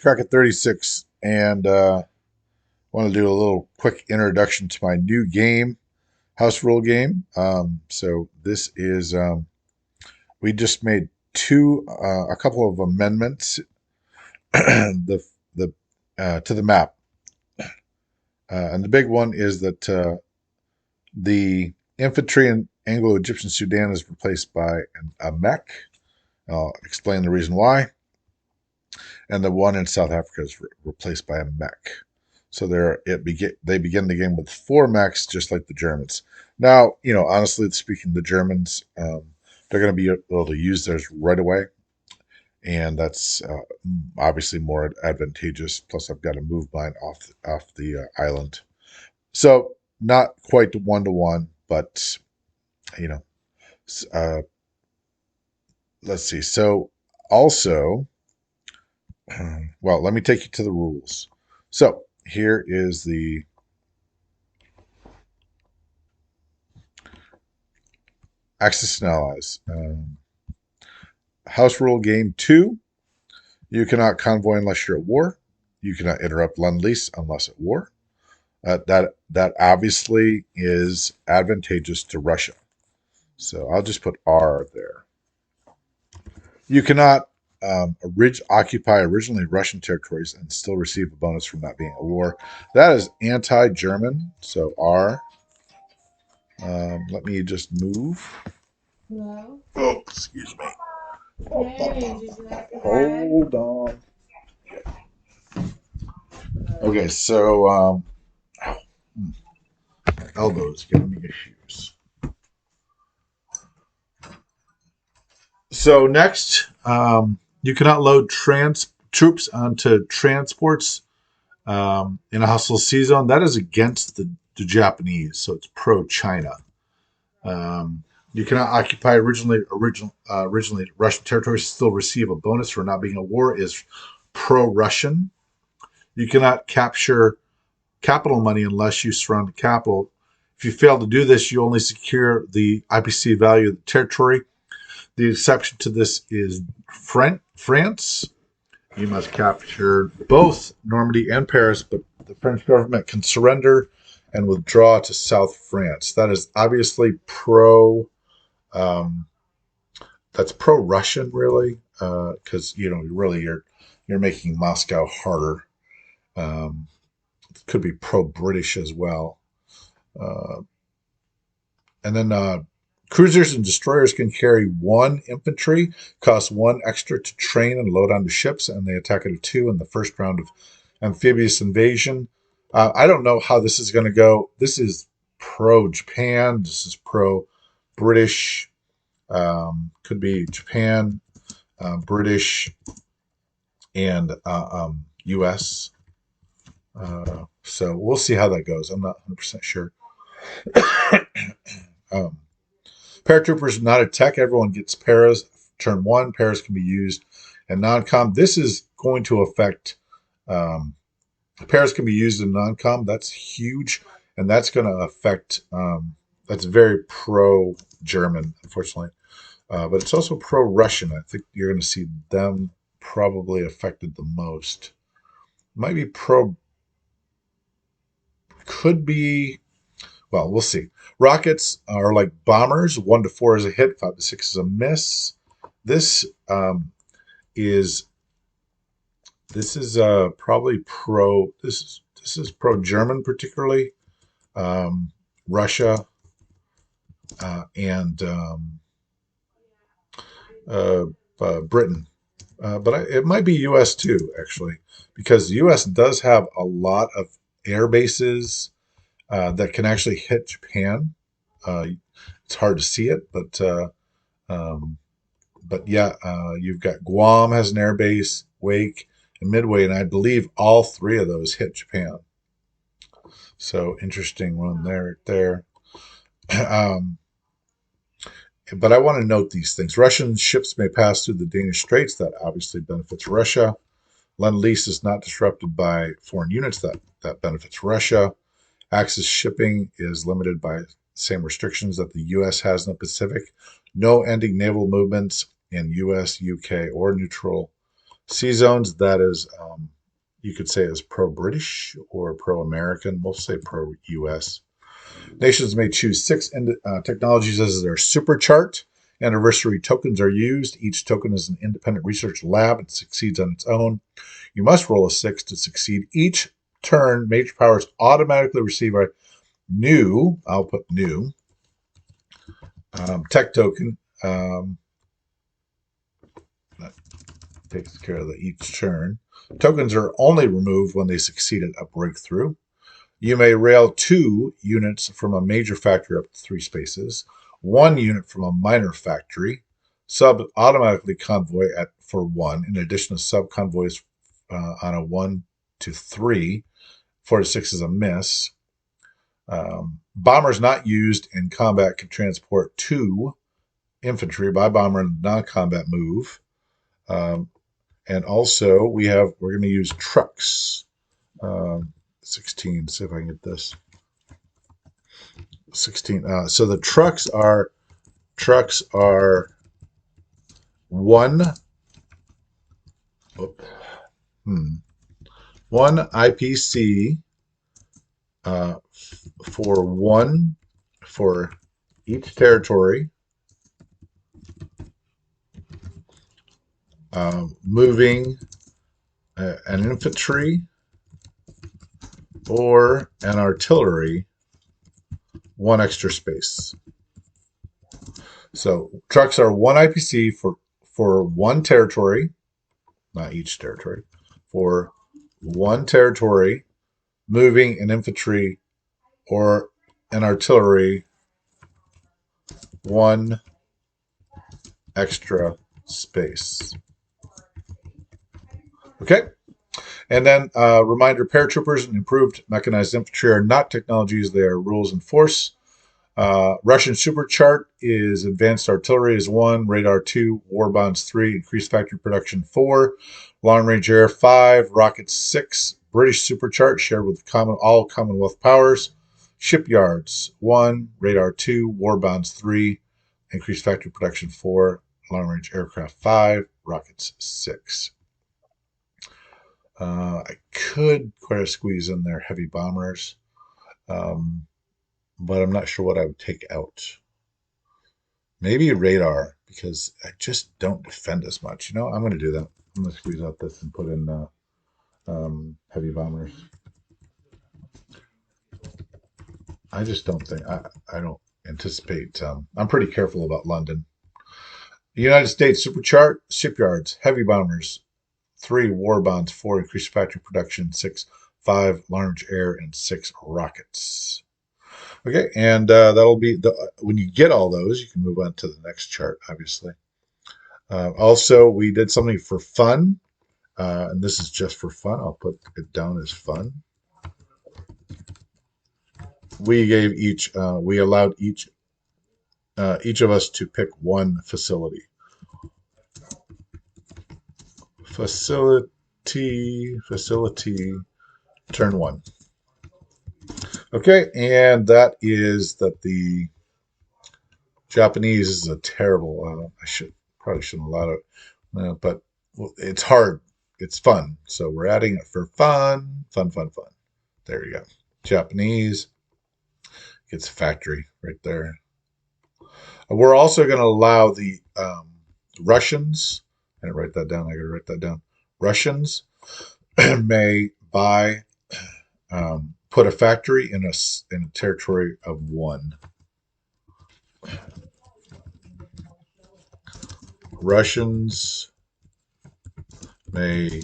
Crack at 36, and want to do a little quick introduction to my new game, house rule game. So this is we just made a couple of amendments the to the map, and the big one is that the infantry in Anglo-Egyptian Sudan is replaced by a mech. I'll explain the reason why. And the one in South Africa is replaced by a mech. So they begin the game with 4 mechs, just like the Germans. Now, honestly speaking, the Germans they're going to be able to use theirs right away, and that's obviously more advantageous. Plus, I've got to move mine off the island, so not quite 1-to-1, but you know, let's see. So also. Well, let me take you to the rules. So here is the Axis and Allies. House rule game 2. You cannot convoy unless you're at war. You cannot interrupt Lend-Lease unless at war. That obviously is advantageous to Russia. So I'll just put R there. You cannot occupy originally Russian territories and still receive a bonus from not being at war. That is anti-German, so R. Let me just move. Hello? Oh, excuse me. Hey, did you like the Hold on. Okay, so elbows giving me issues. So next, you cannot load troops onto transports in a hostile sea zone. That is against the Japanese, so it's pro-China. You cannot occupy originally Russian territories, still receive a bonus for not being at war, is pro-Russian. You cannot capture capital money unless you surround the capital. If you fail to do this, you only secure the IPC value of the territory. The exception to this is France. You must capture both Normandy and Paris, but the French government can surrender and withdraw to South France. That is obviously um, that's pro-Russian, really, because really you're making Moscow harder. It could be pro-British as well. Uh, and then cruisers and destroyers can carry 1 infantry, cost 1 extra to train and load onto ships, and they attack at a 2 in the first round of amphibious invasion. I don't know how this is going to go. This is pro-Japan. This is pro-British. Could be Japan, British, and U.S. So we'll see how that goes. I'm not 100% sure. um, Paratroopers not a tech. Everyone gets paras. Turn 1. Paras can be used in non-com. This is going to affect. Paras can be used in non-com. That's huge, and that's going to affect. That's very pro-German, unfortunately, but it's also pro-Russian. I think you're going to see them probably affected the most. Might be pro. Could be. Well, we'll see. Rockets are like bombers. 1-4 is a hit. 5-6 is a miss. This is probably pro. This is pro German particularly. Russia and Britain, but it might be U.S. too, actually, because the U.S. does have a lot of air bases that can actually hit Japan. It's hard to see it, um, but yeah, you've got Guam has an air base, Wake, and Midway, and I believe all 3 of those hit Japan. So interesting one there. um, but I want to note these things. Russian ships may pass through the Danish Straits. That obviously benefits Russia. Lend-Lease is not disrupted by foreign units. That benefits Russia. Axis shipping is limited by same restrictions that the U.S. has in the Pacific. No ending naval movements in U.S., U.K., or neutral Sea zones, that is, you could say is pro-British or pro-American. We'll say pro-U.S. Nations may choose six technologies as their super chart. Anniversary tokens are used. Each token is an independent research lab and succeeds on its own. You must roll a 6 to succeed. Each turn, major powers automatically receive a new, I'll put new, tech token. That takes care of each turn. Tokens are only removed when they succeed at a breakthrough. You may rail 2 units from a major factory up to 3 spaces, 1 unit from a minor factory, sub automatically convoy for 1, in addition to sub convoys on a 1 to 3. 4 to 6 is a miss. Bombers not used in combat can transport 2 infantry by bomber in a non-combat move. And also we're going to use trucks. 16. See if I can get this. 16. So the trucks are one. One IPC for one for each territory. Moving an infantry or an artillery 1 extra space. So trucks are 1 IPC for 1 territory, not each territory, for 1 territory, moving an infantry or an artillery 1 extra space. Okay. And then reminder, paratroopers and improved mechanized infantry are not technologies, they are rules in force. Russian super chart is advanced artillery is 1, radar 2, war bonds 3, increased factory production 4, long range air 5, rockets 6. British super chart shared with all Commonwealth powers. Shipyards 1, radar 2, war bonds 3, increased factory production 4, long range aircraft 5, rockets 6. I could quite squeeze in there heavy bombers. But I'm not sure what I would take out. Maybe radar, because I just don't defend as much. I'm going to do that. I'm going to squeeze out this and put in heavy bombers. I just don't think, I don't anticipate, I'm pretty careful about London. The United States superchart, shipyards, heavy bombers, 3 war bonds, 4 increased factory production, 6, 5 large air, and 6 rockets. Okay, and that'll be when you get all those, you can move on to the next chart, obviously. Also, we did something for fun, and this is just for fun. I'll put it down as fun. We allowed each of us to pick 1 facility. Facility, turn 1. Okay, and that is that the Japanese is a terrible. I probably shouldn't allow it, but it's hard. It's fun, so we're adding it for fun. There you go. Japanese gets factory right there. We're also going to allow the Russians. I gotta write that down. Russians may buy, put a factory in a territory of 1. Russians may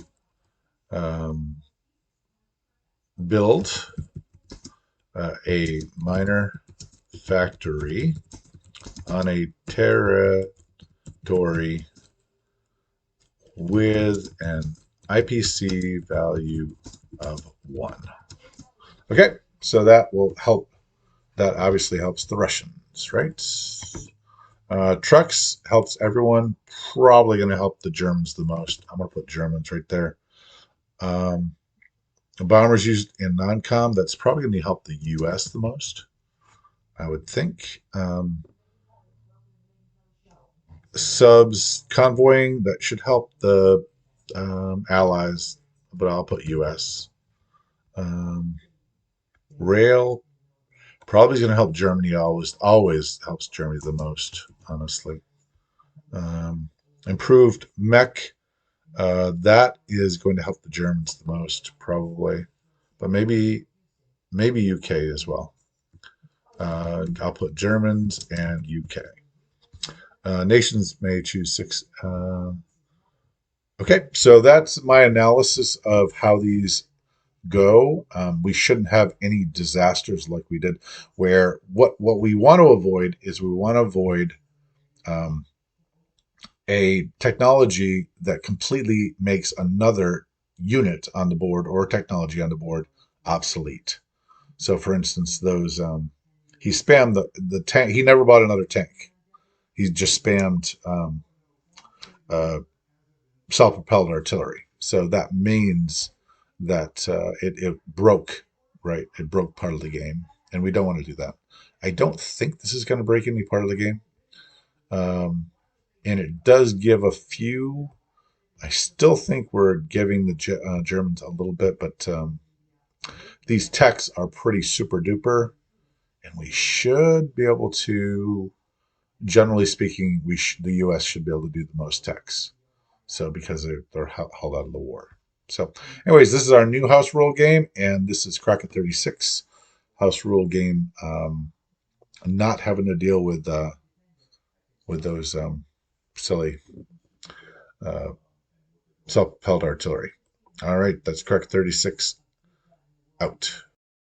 build a minor factory on a territory with an IPC value of 1. Okay, so that will help. That obviously helps the Russians, right? Trucks helps everyone. Probably going to help the Germans the most. I'm going to put Germans right there. Bombers used in non-com, that's probably going to help the U.S. the most, I would think. Subs convoying, that should help the allies, but I'll put U.S. Um, rail probably is going to help Germany. Always helps Germany the most, honestly. Um, improved mech. That is going to help the Germans the most, probably, but maybe UK as well. I'll put Germans and UK. Nations may choose six. Okay, so that's my analysis of how these go. We shouldn't have any disasters like we did. Where what we want to avoid is we want to avoid um, a technology that completely makes another unit on the board or technology on the board obsolete. So, for instance, those he spammed the tank. He never bought another tank. He just spammed uh, self-propelled artillery. So that means that it broke, right? It broke part of the game, and we don't want to do that. I don't think this is going to break any part of the game, um, and it does give a few. I still think we're giving the Germans a little bit, but these techs are pretty super duper, and we should be able to. Generally speaking, the U.S. should be able to do the most techs. So because they're held out of the war. So, anyways, this is our new house rule game, and this is Crockett 36 house rule game. Not having to deal with those silly uh, self-propelled artillery. All right, that's Crockett 36 out.